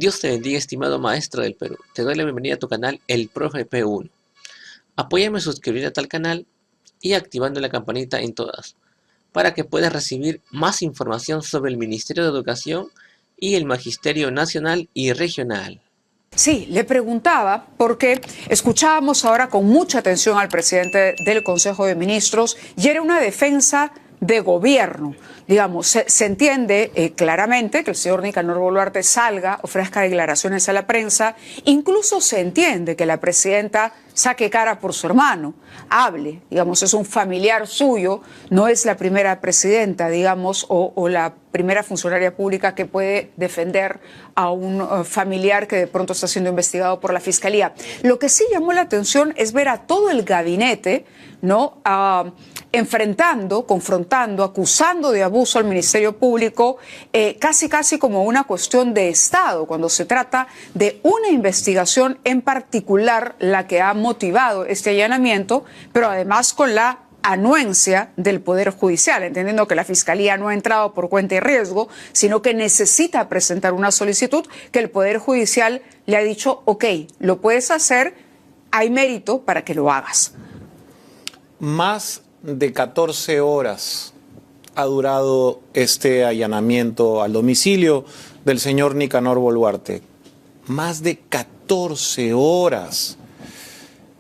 Dios te bendiga, estimado maestro del Perú. Te doy la bienvenida a tu canal, El Profe P1. Apóyame suscribiendo a tal canal y activando la campanita en todas, para que puedas recibir más información sobre el Ministerio de Educación y el Magisterio Nacional y Regional. Sí, le preguntaba porque escuchábamos ahora con mucha atención al presidente del Consejo de Ministros y era una defensa de gobierno. Digamos, se entiende claramente que el señor Nicanor Boluarte salga, ofrezca declaraciones a la prensa, incluso se entiende que la presidenta saque cara por su hermano, hable, digamos, es un familiar suyo, no es la primera presidenta, digamos, o la primera funcionaria pública que puede defender a un familiar que de pronto está siendo investigado por la Fiscalía. Lo que sí llamó la atención es ver a todo el gabinete, ¿no?, enfrentando, confrontando, acusando de abuso al Ministerio Público, casi como una cuestión de Estado, cuando se trata de una investigación en particular la que ha motivado este allanamiento, pero además con la anuencia del Poder Judicial, entendiendo que la Fiscalía no ha entrado por cuenta y riesgo, sino que necesita presentar una solicitud que el Poder Judicial le ha dicho, ok, lo puedes hacer, hay mérito para que lo hagas. Más de 14 horas ha durado este allanamiento al domicilio del señor Nicanor Boluarte. Más de 14 horas.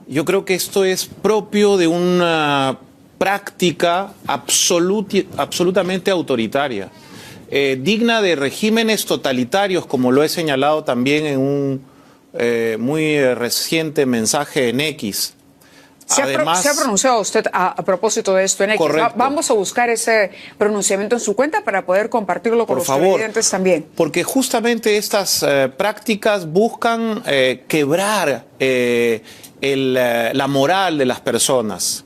Yo creo que esto es propio de una práctica absolutamente autoritaria, digna de regímenes totalitarios, como lo he señalado también en un muy reciente mensaje en X. Además, ¿se ha pronunciado usted a propósito de esto en X? Correcto. Vamos a buscar ese pronunciamiento en su cuenta para poder compartirlo con los televidentes también. Porque justamente estas prácticas buscan quebrar la moral de las personas.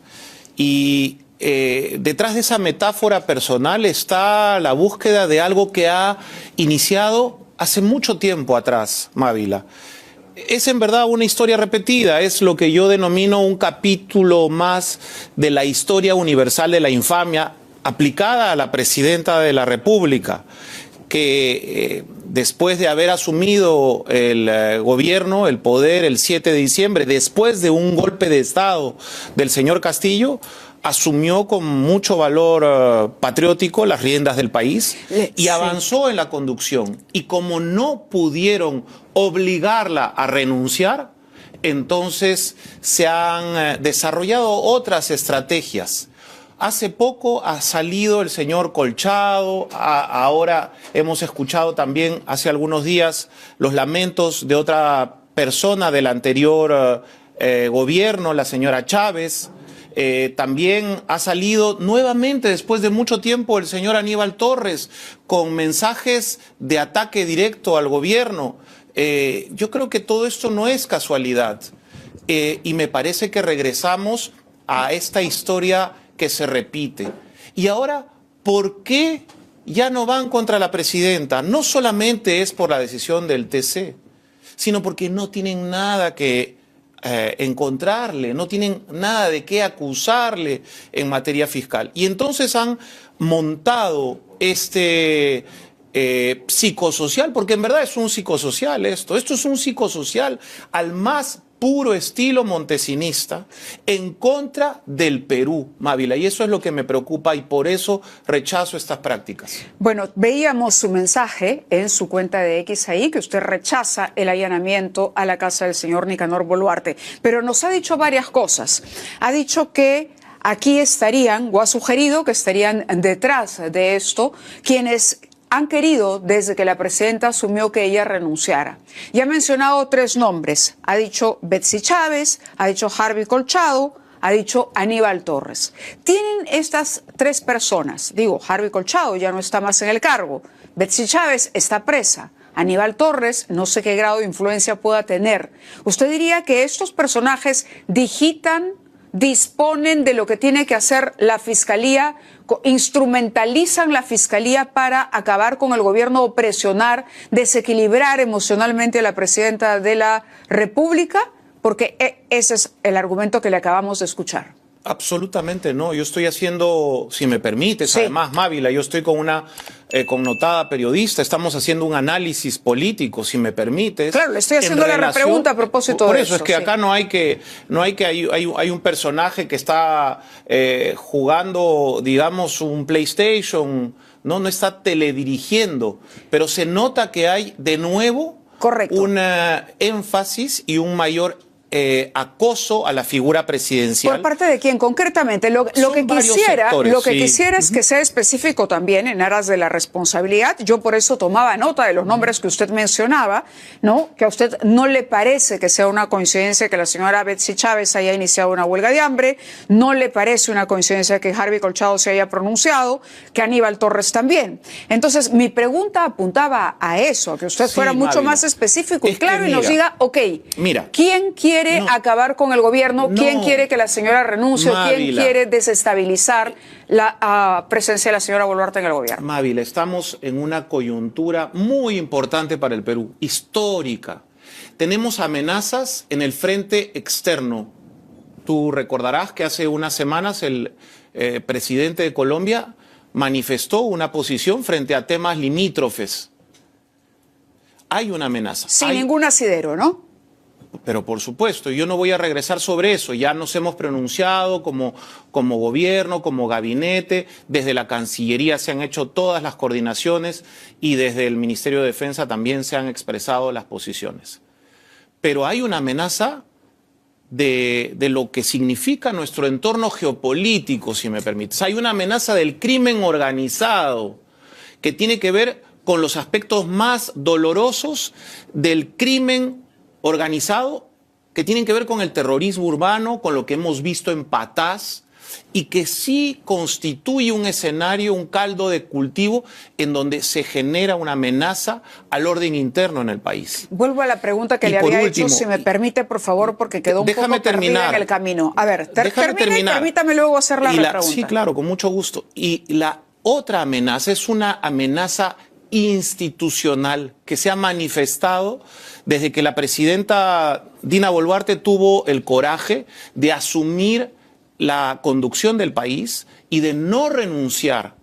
Y detrás de esa metáfora personal está la búsqueda de algo que ha iniciado hace mucho tiempo atrás, Mávila. Es en verdad una historia repetida, es lo que yo denomino un capítulo más de la historia universal de la infamia aplicada a la presidenta de la República, que después de haber asumido el gobierno, el poder, el 7 de diciembre, después de un golpe de Estado del señor Castillo, asumió con mucho valor patriótico las riendas del país y avanzó en la conducción. Y como no pudieron obligarla a renunciar, entonces se han desarrollado otras estrategias. Hace poco ha salido el señor Colchado, ahora hemos escuchado también hace algunos días los lamentos de otra persona del anterior gobierno, la señora Chávez. También ha salido nuevamente, después de mucho tiempo, el señor Aníbal Torres con mensajes de ataque directo al gobierno. Yo creo que todo esto no es casualidad y me parece que regresamos a esta historia que se repite. Y ahora, ¿por qué ya no van contra la presidenta? No solamente es por la decisión del TC, sino porque no tienen nada que encontrarle, no tienen nada de qué acusarle en materia fiscal. Y entonces han montado este psicosocial, porque en verdad es un psicosocial esto es un psicosocial al más puro estilo montesinista en contra del Perú, Mávila, y eso es lo que me preocupa y por eso rechazo estas prácticas. Bueno, veíamos su mensaje en su cuenta de X ahí, que usted rechaza el allanamiento a la casa del señor Nicanor Boluarte, pero nos ha dicho varias cosas. Ha dicho que aquí estarían, o ha sugerido que estarían detrás de esto, quienes han querido desde que la presidenta asumió que ella renunciara. Y ha mencionado 3 nombres. Ha dicho Betsy Chávez, ha dicho Harvey Colchado, ha dicho Aníbal Torres. Tienen estas 3 personas. Digo, Harvey Colchado ya no está más en el cargo. Betsy Chávez está presa. Aníbal Torres, no sé qué grado de influencia pueda tener. ¿Usted diría que estos personajes disponen de lo que tiene que hacer la Fiscalía, instrumentalizan la Fiscalía para acabar con el gobierno o presionar, desequilibrar emocionalmente a la presidenta de la República? Porque ese es el argumento que le acabamos de escuchar. Absolutamente no. Yo estoy haciendo, si me permites, Sí. además, Mávila, yo estoy con una connotada periodista, estamos haciendo un análisis político, si me permites. Claro, le estoy en haciendo la relación- repregunta a propósito por de eso. eso, Es que sí. acá hay un personaje que está jugando, digamos, un PlayStation, no está teledirigiendo, pero se nota que hay de nuevo Correcto. un énfasis y un mayor acoso a la figura presidencial. ¿Por parte de quién? Concretamente, lo Son que varios quisiera, sectores, lo que sí. quisiera es que sea específico también en aras de la responsabilidad. Yo por eso tomaba nota de los nombres que usted mencionaba, ¿no? Que a usted no le parece que sea una coincidencia que la señora Betsy Chávez haya iniciado una huelga de hambre, no le parece una coincidencia que Harvey Colchado se haya pronunciado, que Aníbal Torres también. Entonces, mi pregunta apuntaba a eso, a que usted Sí, fuera mucho Mávila. más específico y Es que claro y nos mira, diga, ok, mira, ¿quién quiere no, acabar con el gobierno? ¿Quién no, quiere que la señora renuncie? ¿Quién Mávila. quiere desestabilizar la presencia de la señora Boluarte en el gobierno? Mávila, estamos en una coyuntura muy importante para el Perú, histórica. Tenemos amenazas en el frente externo. Tú recordarás que hace unas semanas el presidente de Colombia manifestó una posición frente a temas limítrofes. Hay una amenaza. Sin Hay- ningún asidero, ¿no? Pero por supuesto, yo no voy a regresar sobre eso. Ya nos hemos pronunciado como gobierno, como gabinete. Desde la Cancillería se han hecho todas las coordinaciones y desde el Ministerio de Defensa también se han expresado las posiciones. Pero hay una amenaza de lo que significa nuestro entorno geopolítico, si me permites. Hay una amenaza del crimen organizado que tiene que ver con los aspectos más dolorosos del crimen organizado, que tienen que ver con el terrorismo urbano, con lo que hemos visto en Patás, y que sí constituye un escenario, un caldo de cultivo en donde se genera una amenaza al orden interno en el país. Vuelvo a la pregunta que Y le por había último, hecho, si me permite, por favor, porque quedó un déjame poco perdida terminar. en el camino. A ver, Déjame termina y terminar. permítame luego hacer la repregunta. Sí, claro, con mucho gusto. Y la otra amenaza es una amenaza institucional que se ha manifestado desde que la presidenta Dina Boluarte tuvo el coraje de asumir la conducción del país y de no renunciar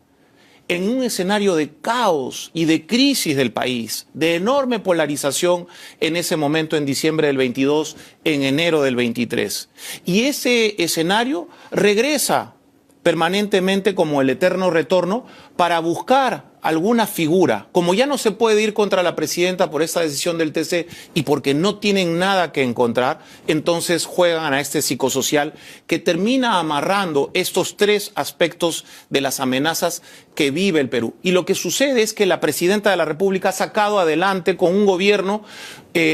en un escenario de caos y de crisis del país, de enorme polarización en ese momento, en diciembre del 22, en enero del 23. Y ese escenario regresa permanentemente como el eterno retorno para buscar alguna figura. Como ya no se puede ir contra la presidenta por esta decisión del TC y porque no tienen nada que encontrar, entonces juegan a este psicosocial que termina amarrando estos tres aspectos de las amenazas que vive el Perú. Y lo que sucede es que la presidenta de la República ha sacado adelante con un gobierno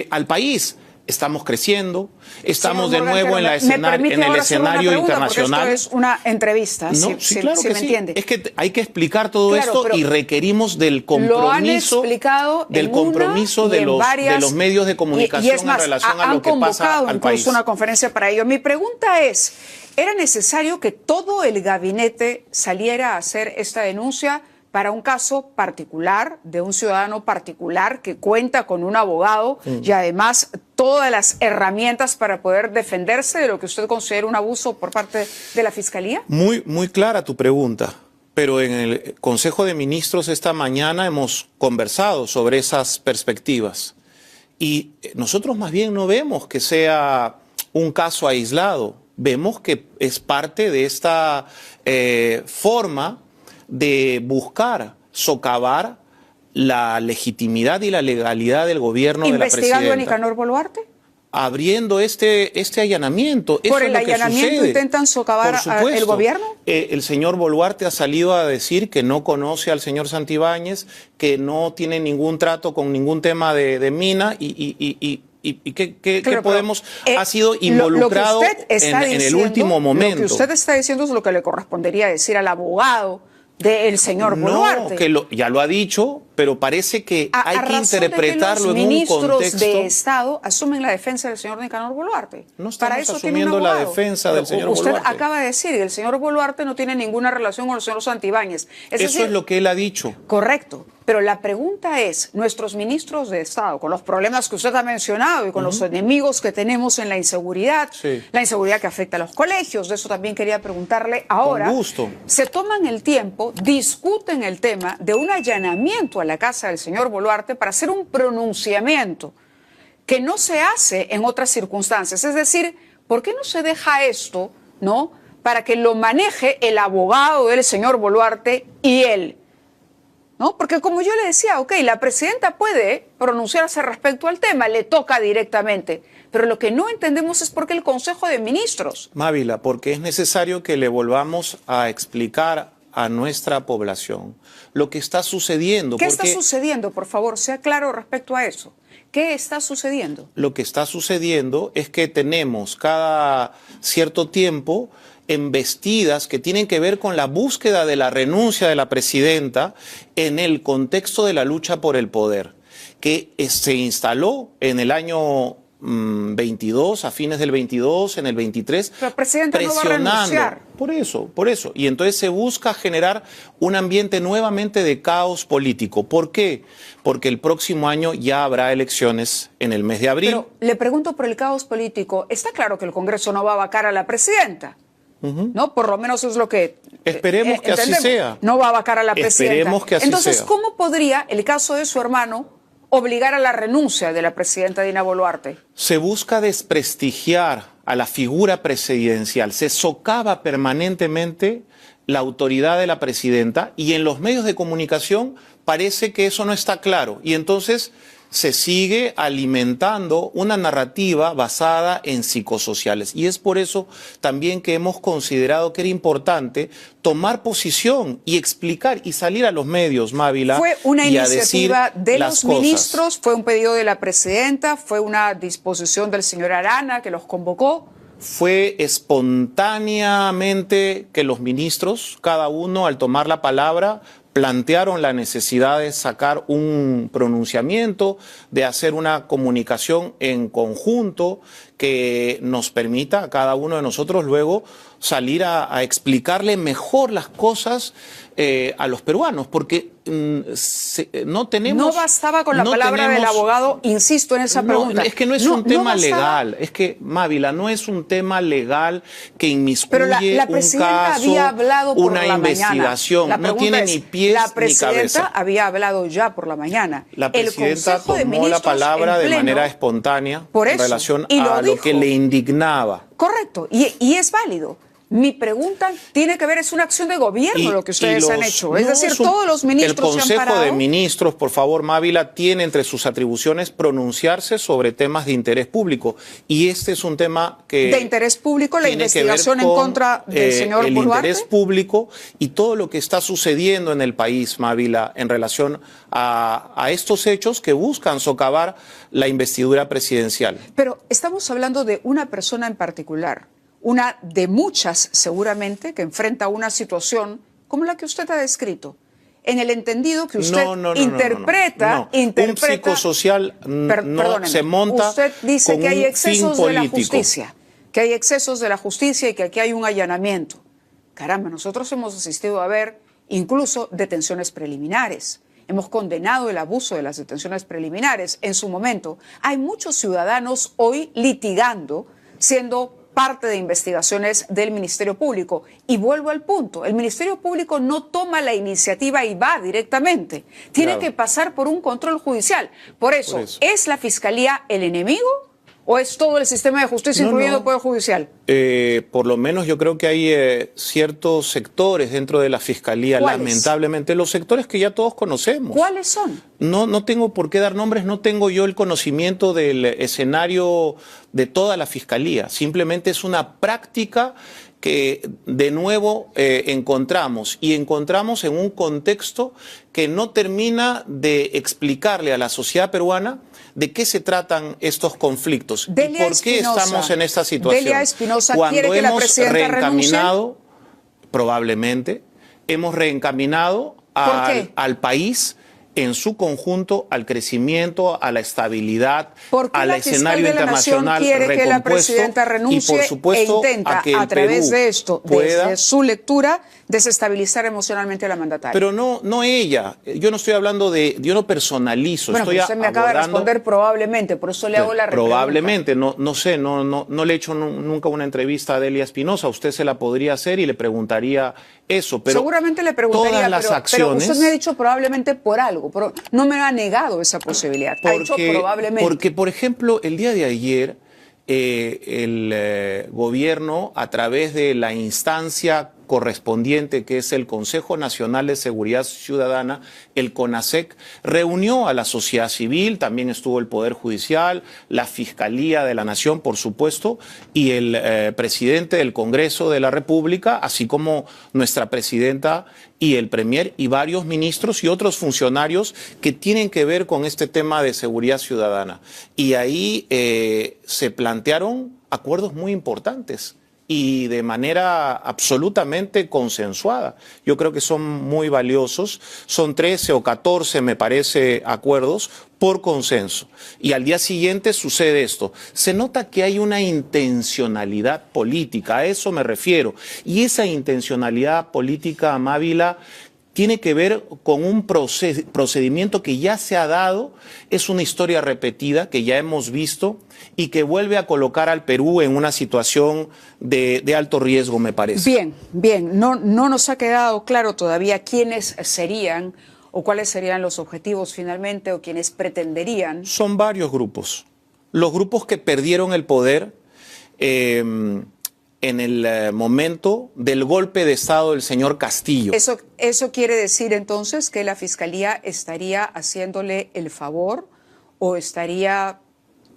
al país. Estamos creciendo, estamos de Señor Morgan, nuevo en, pero me permite en el ahora hacer una escenario pregunta, internacional. Porque esto es una entrevista, No, si claro que me sí. entiende. Es que hay que explicar todo Claro, esto pero y requerimos del Lo han compromiso, explicado del en compromiso una y de en los, varias, de los medios de comunicación y es más, en relación a han lo que pasa convocado al incluso país. una conferencia para ello. Mi pregunta es, ¿era necesario que todo el gabinete saliera a hacer esta denuncia para un caso particular, de un ciudadano particular que cuenta con un abogado y además todas las herramientas para poder defenderse de lo que usted considera un abuso por parte de la Fiscalía? Muy clara tu pregunta, pero en el Consejo de Ministros esta mañana hemos conversado sobre esas perspectivas y nosotros más bien no vemos que sea un caso aislado, vemos que es parte de esta forma de buscar socavar la legitimidad y la legalidad del gobierno de la presidenta. ¿Investigando a Nicanor Boluarte? Abriendo este allanamiento. Eso ¿Por el es lo que allanamiento sucede. intentan socavar Por supuesto. el gobierno? El señor Boluarte ha salido a decir que no conoce al señor Santibáñez, que no tiene ningún trato con ningún tema de mina y que Claro, podemos pero, ha sido lo que involucrado usted está en el diciendo, último momento. Lo que usted está diciendo es lo que le correspondería decir al abogado del señor Boluarte. No, que ya lo ha dicho, pero parece que hay que interpretarlo en un ministros contexto. de Estado asumen la defensa del señor Nicanor Boluarte. No estamos Para eso tiene un asumiendo la abogado. defensa del señor Usted Boluarte. acaba de decir que el señor Boluarte no tiene ninguna relación con el señor Santibáñez. Eso es lo que él ha dicho. Correcto. Pero la pregunta es, nuestros ministros de Estado, con los problemas que usted ha mencionado y con los enemigos que tenemos en la inseguridad que afecta a los colegios, de eso también quería preguntarle ahora. Con gusto. Se toman el tiempo, discuten el tema de un allanamiento a la casa del señor Boluarte para hacer un pronunciamiento que no se hace en otras circunstancias. Es decir, ¿por qué no se deja esto, no, para que lo maneje el abogado del señor Boluarte y él? ¿No? Porque como yo le decía, ok, la presidenta puede pronunciarse respecto al tema, le toca directamente, pero lo que no entendemos es por qué el Consejo de Ministros. Mávila, porque es necesario que le volvamos a explicar a nuestra población lo que está sucediendo. ¿Qué está sucediendo? Por favor, sea claro respecto a eso. ¿Qué está sucediendo? Lo que está sucediendo es que tenemos cada cierto tiempo embestidas que tienen que ver con la búsqueda de la renuncia de la presidenta en el contexto de la lucha por el poder, que se instaló en el año 22, a fines del 22, en el 23, pero el presidente presionando. No va a renunciar. Por eso. Y entonces se busca generar un ambiente nuevamente de caos político. ¿Por qué? Porque el próximo año ya habrá elecciones en el mes de abril. Pero le pregunto por el caos político. Está claro que el Congreso no va a vacar a la presidenta. ¿No? Por lo menos es lo que esperemos que así sea. No va a vacar a la presidenta. Esperemos que así Entonces, sea. ¿cómo podría el caso de su hermano obligar a la renuncia de la presidenta Dina Boluarte? Se busca desprestigiar a la figura presidencial, se socava permanentemente la autoridad de la presidenta y en los medios de comunicación parece que eso no está claro y entonces se sigue alimentando una narrativa basada en psicosociales. Y es por eso también que hemos considerado que era importante tomar posición y explicar y salir a los medios, Mávila. ¿Fue una y iniciativa de los cosas. ministros? ¿Fue un pedido de la presidenta? ¿Fue una disposición del señor Arana que los convocó? Fue espontáneamente que los ministros, cada uno al tomar la palabra, plantearon la necesidad de sacar un pronunciamiento, de hacer una comunicación en conjunto que nos permita a cada uno de nosotros luego salir a explicarle mejor las cosas a los peruanos, porque no tenemos... No bastaba con la palabra del abogado, insisto en esa pregunta. Es que no es un tema legal, es que, Mávila, no es un tema legal que inmiscuye pero la un presidenta caso, había hablado por una la investigación, mañana. no tiene ni pies ni cabeza. La presidenta había hablado ya por la mañana. La presidenta tomó la palabra de manera espontánea en relación a lo que le indignaba. Correcto, y es válido. Mi pregunta tiene que ver, es una acción de gobierno lo que ustedes han hecho. Es decir, todos los ministros se han parado. El Consejo de Ministros, por favor, Mávila, tiene entre sus atribuciones pronunciarse sobre temas de interés público. Y este es un tema que... ¿De interés público la investigación en contra del señor Boluarte? El interés público y todo lo que está sucediendo en el país, Mávila, en relación a estos hechos que buscan socavar la investidura presidencial. Pero estamos hablando de una persona en particular. Una de muchas, seguramente, que enfrenta una situación como la que usted ha descrito, en el entendido que usted interpreta... Un psicosocial se monta. Usted dice con que hay excesos de la político. justicia, que hay excesos de la justicia y que aquí hay un allanamiento. Caramba, nosotros hemos asistido a ver incluso detenciones preliminares. Hemos condenado el abuso de las detenciones preliminares. En su momento, hay muchos ciudadanos hoy litigando, siendo parte de investigaciones del Ministerio Público. Y vuelvo al punto, el Ministerio Público no toma la iniciativa y va directamente. Tiene que pasar por un control judicial. Por eso, ¿es la Fiscalía el enemigo o es todo el sistema de justicia, incluido el Poder Judicial? Por lo menos yo creo que hay ciertos sectores dentro de la Fiscalía, lamentablemente, los sectores que ya todos conocemos. ¿Cuáles son? No tengo por qué dar nombres, no tengo yo el conocimiento del escenario de toda la Fiscalía. Simplemente es una práctica que de nuevo encontramos en un contexto que no termina de explicarle a la sociedad peruana de qué se tratan estos conflictos y por qué estamos en esta situación. Delia Espinosa Cuando quiere que la presidenta reencaminado, probablemente, hemos reencaminado al país en su conjunto al crecimiento, a la estabilidad, al la escenario fiscal de la Nación internacional quiere que la recompuesto presidenta renuncie y por supuesto e intenta a que el través Perú de esto, pueda, desde su lectura, desestabilizar emocionalmente a la mandataria? pero no ella. Yo no estoy hablando yo no personalizo. Bueno, estoy usted me acaba de responder probablemente, por eso le hago la repregunta. Probablemente, no sé, no le he hecho nunca una entrevista a Delia Espinosa. Usted se la podría hacer y le preguntaría eso. Pero seguramente le preguntaría, todas las pero acciones, usted me ha dicho probablemente por algo, pero no me ha negado esa posibilidad. Ha dicho probablemente. Porque, por ejemplo, el día de ayer el gobierno, a través de la instancia correspondiente, que es el Consejo Nacional de Seguridad Ciudadana, el CONASEC, reunió a la sociedad civil, también estuvo el Poder Judicial, la Fiscalía de la Nación, por supuesto, y el presidente del Congreso de la República, así como nuestra presidenta y el premier y varios ministros y otros funcionarios que tienen que ver con este tema de seguridad ciudadana. Y ahí se plantearon acuerdos muy importantes y de manera absolutamente consensuada. Yo creo que son muy valiosos. Son 13 o 14, me parece, acuerdos por consenso. Y al día siguiente sucede esto. Se nota que hay una intencionalidad política, a eso me refiero. Y esa intencionalidad política, Amávila, tiene que ver con un procedimiento que ya se ha dado, es una historia repetida que ya hemos visto y que vuelve a colocar al Perú en una situación de alto riesgo, me parece. Bien. No nos ha quedado claro todavía quiénes serían o cuáles serían los objetivos finalmente o quienes pretenderían. Son varios grupos. Los grupos que perdieron el poder en el momento del golpe de Estado del señor Castillo. ¿Eso quiere decir entonces que la Fiscalía estaría haciéndole el favor o estaría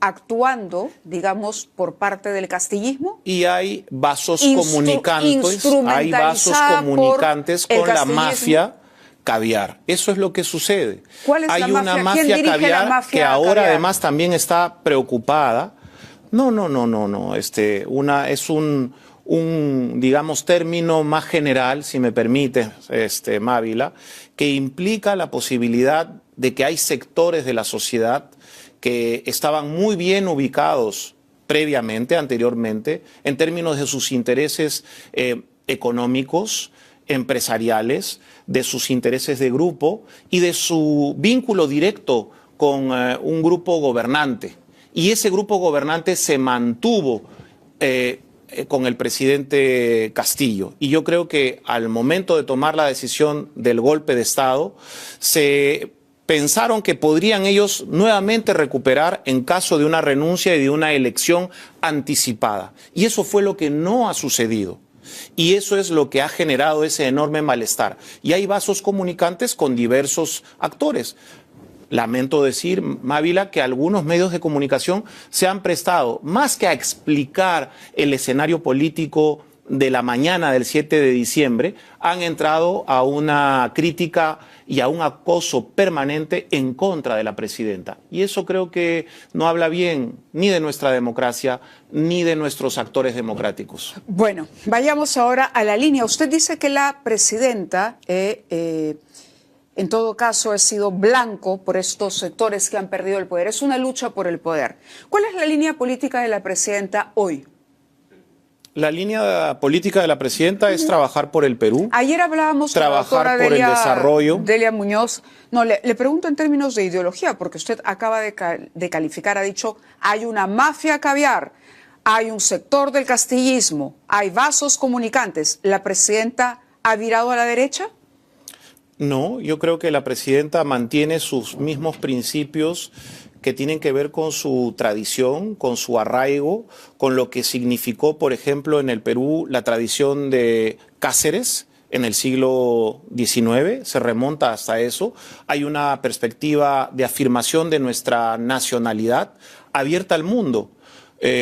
actuando, digamos, por parte del castillismo? Y hay vasos comunicantes con la mafia caviar. Eso es lo que sucede. ¿Cuál es hay la una mafia? mafia caviar la mafia que ahora caviar? Además también está preocupada. No. Es un, digamos, término más general, si me permite, Mávila, que implica la posibilidad de que hay sectores de la sociedad que estaban muy bien ubicados previamente, anteriormente, en términos de sus intereses económicos, empresariales, de sus intereses de grupo y de su vínculo directo con un grupo gobernante. Y ese grupo gobernante se mantuvo con el presidente Castillo. Y yo creo que al momento de tomar la decisión del golpe de Estado, se pensaron que podrían ellos nuevamente recuperar en caso de una renuncia y de una elección anticipada. Y eso fue lo que no ha sucedido. Y eso es lo que ha generado ese enorme malestar. Y hay vasos comunicantes con diversos actores. Lamento decir, Mávila, que algunos medios de comunicación se han prestado, más que a explicar el escenario político de la mañana del 7 de diciembre, han entrado a una crítica y a un acoso permanente en contra de la presidenta. Y eso creo que no habla bien ni de nuestra democracia ni de nuestros actores democráticos. Bueno, vayamos ahora a la línea. Usted dice que la presidenta en todo caso, ha sido blanco por estos sectores que han perdido el poder. Es una lucha por el poder. ¿Cuál es la línea política de la presidenta hoy? La línea política de la presidenta es trabajar por el Perú. Ayer hablábamos trabajar con la por el desarrollo. Delia Muñoz. No, le pregunto en términos de ideología, porque usted acaba de calificar, ha dicho, hay una mafia caviar, hay un sector del castillismo, hay vasos comunicantes. ¿La presidenta ha virado a la derecha? No, yo creo que la presidenta mantiene sus mismos principios que tienen que ver con su tradición, con su arraigo, con lo que significó, por ejemplo, en el Perú la tradición de Cáceres en el siglo XIX, se remonta hasta eso. Hay una perspectiva de afirmación de nuestra nacionalidad abierta al mundo.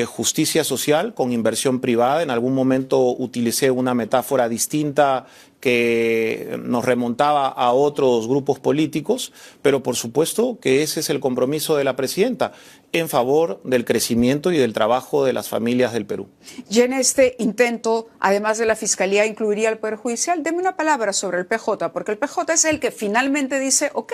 Justicia social con inversión privada. En algún momento utilicé una metáfora distinta que nos remontaba a otros grupos políticos, pero por supuesto que ese es el compromiso de la presidenta en favor del crecimiento y del trabajo de las familias del Perú. Y en este intento, además de la Fiscalía, incluiría al Poder Judicial. Deme una palabra sobre el PJ, porque el PJ es el que finalmente dice ok,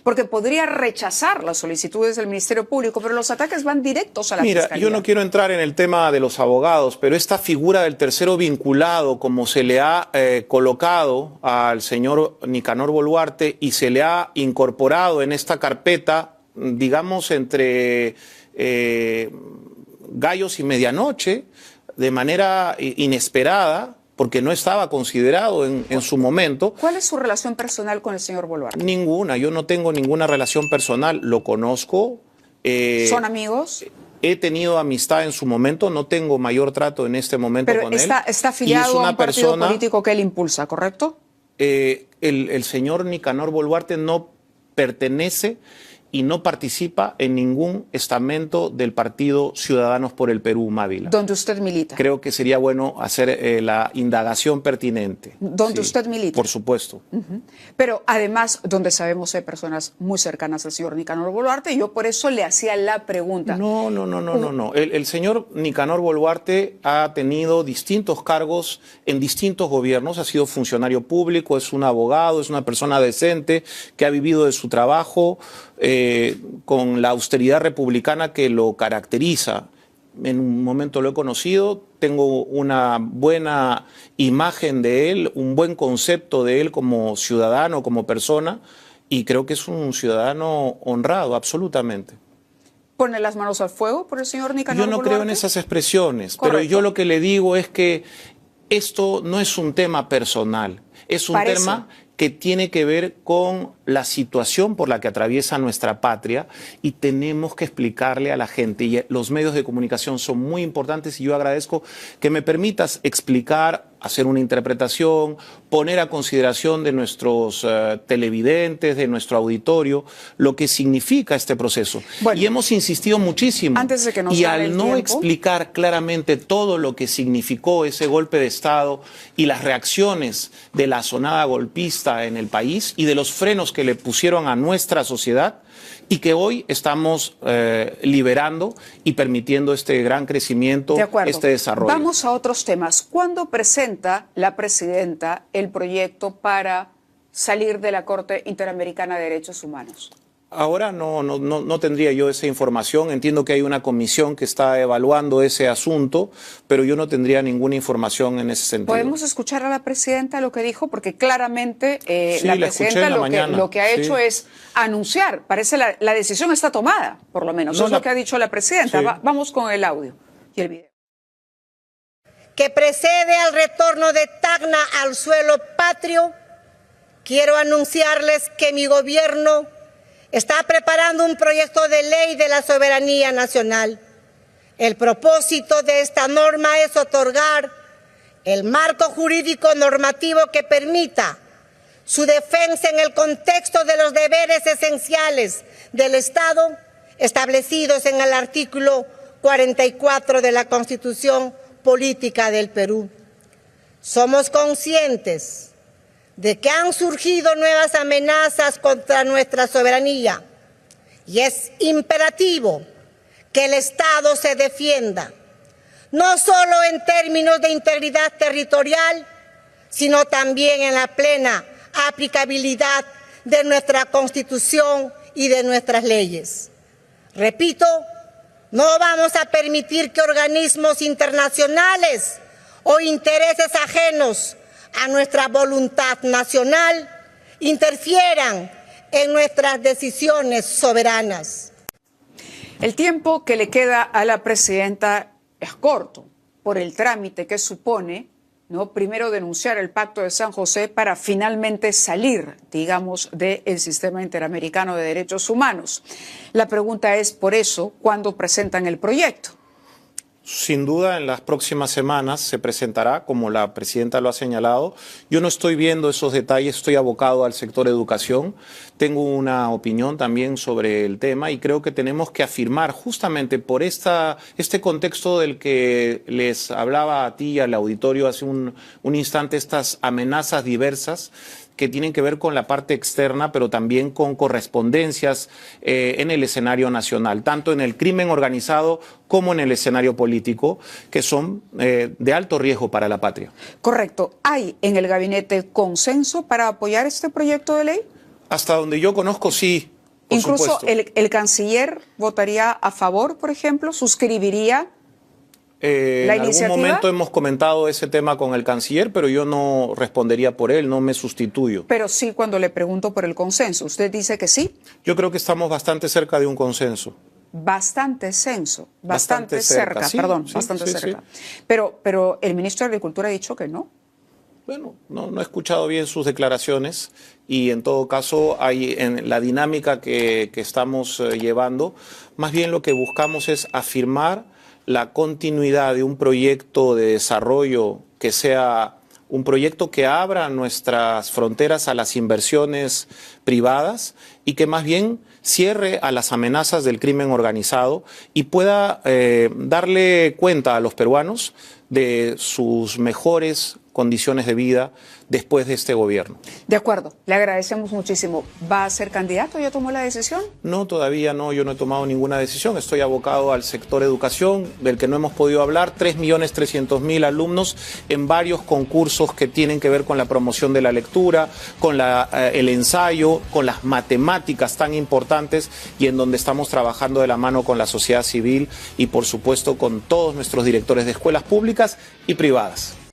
porque podría rechazar las solicitudes del Ministerio Público, pero los ataques van directos a la Fiscalía. Mira, yo no quiero entrar en el tema de los abogados, pero esta figura del tercero vinculado, como se le ha colocado al señor Nicanor Boluarte y se le ha incorporado en esta carpeta, digamos, entre gallos y medianoche, de manera inesperada, porque no estaba considerado en su momento. ¿Cuál es su relación personal con el señor Boluarte? Ninguna, yo no tengo ninguna relación personal, lo conozco. ¿Son amigos? He tenido amistad en su momento, no tengo mayor trato en este momento con él. Pero está afiliado a un partido político que él impulsa, ¿correcto? El señor Nicanor Boluarte no pertenece y no participa en ningún estamento del Partido Ciudadanos por el Perú, Mávila. ¿Donde usted milita? Creo que sería bueno hacer la indagación pertinente. ¿Donde usted milita? Por supuesto. Pero además, donde sabemos hay personas muy cercanas al señor Nicanor Boluarte, y yo por eso le hacía la pregunta. No. El señor Nicanor Boluarte ha tenido distintos cargos en distintos gobiernos, ha sido funcionario público, es un abogado, es una persona decente que ha vivido de su trabajo, con la austeridad republicana que lo caracteriza. En un momento lo he conocido, tengo una buena imagen de él, un buen concepto de él como ciudadano, como persona, y creo que es un ciudadano honrado, absolutamente. ¿Pone las manos al fuego por el señor Nicanor Yo no Boluarte? creo en esas expresiones, Correcto. pero yo lo que le digo es que esto no es un tema personal, es un tema que tiene que ver con la situación por la que atraviesa nuestra patria y tenemos que explicarle a la gente. Y los medios de comunicación son muy importantes y yo agradezco que me permitas explicar, hacer una interpretación, poner a consideración de nuestros televidentes, de nuestro auditorio, lo que significa este proceso. Bueno, y hemos insistido muchísimo. Antes de que nos y al no tiempo, explicar claramente todo lo que significó ese golpe de Estado y las reacciones de la sonada golpista en el país y de los frenos que le pusieron a nuestra sociedad y que hoy estamos liberando y permitiendo este gran crecimiento, este desarrollo. Vamos a otros temas. ¿Cuándo presenta la presidenta el proyecto para salir de la Corte Interamericana de Derechos Humanos? Ahora no tendría yo esa información. Entiendo que hay una comisión que está evaluando ese asunto, pero yo no tendría ninguna información en ese sentido. ¿Podemos escuchar a la presidenta lo que dijo? Porque claramente sí, la presidenta lo que ha hecho sí. es anunciar. Parece la decisión está tomada, por lo menos. Eso es lo que ha dicho la presidenta. Sí. Vamos con el audio y el video. Que precede al retorno de Tacna al suelo patrio, quiero anunciarles que mi gobierno está preparando un proyecto de ley de la soberanía nacional. El propósito de esta norma es otorgar el marco jurídico normativo que permita su defensa en el contexto de los deberes esenciales del Estado establecidos en el artículo 44 de la Constitución Política del Perú. Somos conscientes de que han surgido nuevas amenazas contra nuestra soberanía y es imperativo que el Estado se defienda, no solo en términos de integridad territorial, sino también en la plena aplicabilidad de nuestra Constitución y de nuestras leyes. Repito, no vamos a permitir que organismos internacionales o intereses ajenos a nuestra voluntad nacional interfieran en nuestras decisiones soberanas. El tiempo que le queda a la presidenta es corto por el trámite que supone, ¿no? Primero denunciar el Pacto de San José para finalmente salir, digamos, del sistema interamericano de derechos humanos. La pregunta es, por eso, ¿cuándo presentan el proyecto? Sin duda, en las próximas semanas se presentará, como la presidenta lo ha señalado. Yo no estoy viendo esos detalles, estoy abocado al sector educación. Tengo una opinión también sobre el tema y creo que tenemos que afirmar justamente por este contexto del que les hablaba a ti y al auditorio hace un instante, estas amenazas diversas que tienen que ver con la parte externa, pero también con correspondencias en el escenario nacional, tanto en el crimen organizado como en el escenario político, que son de alto riesgo para la patria. Correcto. ¿Hay en el gabinete consenso para apoyar este proyecto de ley? Hasta donde yo conozco, sí. Por Incluso supuesto. el canciller votaría a favor, por ejemplo, suscribiría la en iniciativa. algún momento hemos comentado ese tema con el canciller, pero yo no respondería por él, no me sustituyo. Pero sí cuando le pregunto por el consenso. ¿Usted dice que sí? Yo creo que estamos bastante cerca de un consenso. Bastante cerca, Sí, bastante sí, cerca. sí. Pero el ministro de Agricultura ha dicho que no. Bueno, no he escuchado bien sus declaraciones y en todo caso hay en la dinámica que estamos llevando, más bien lo que buscamos es afirmar la continuidad de un proyecto de desarrollo que sea un proyecto que abra nuestras fronteras a las inversiones privadas y que más bien cierre a las amenazas del crimen organizado y pueda darle cuenta a los peruanos de sus mejores condiciones de vida después de este gobierno. De acuerdo, le agradecemos muchísimo. ¿Va a ser candidato? ¿Ya tomó la decisión? No, todavía no, yo no he tomado ninguna decisión. Estoy abocado al sector educación, del que no hemos podido hablar. 3.300.000 alumnos en varios concursos que tienen que ver con la promoción de la lectura, con el ensayo, con las matemáticas tan importantes y en donde estamos trabajando de la mano con la sociedad civil y, por supuesto, con todos nuestros directores de escuelas públicas y privadas.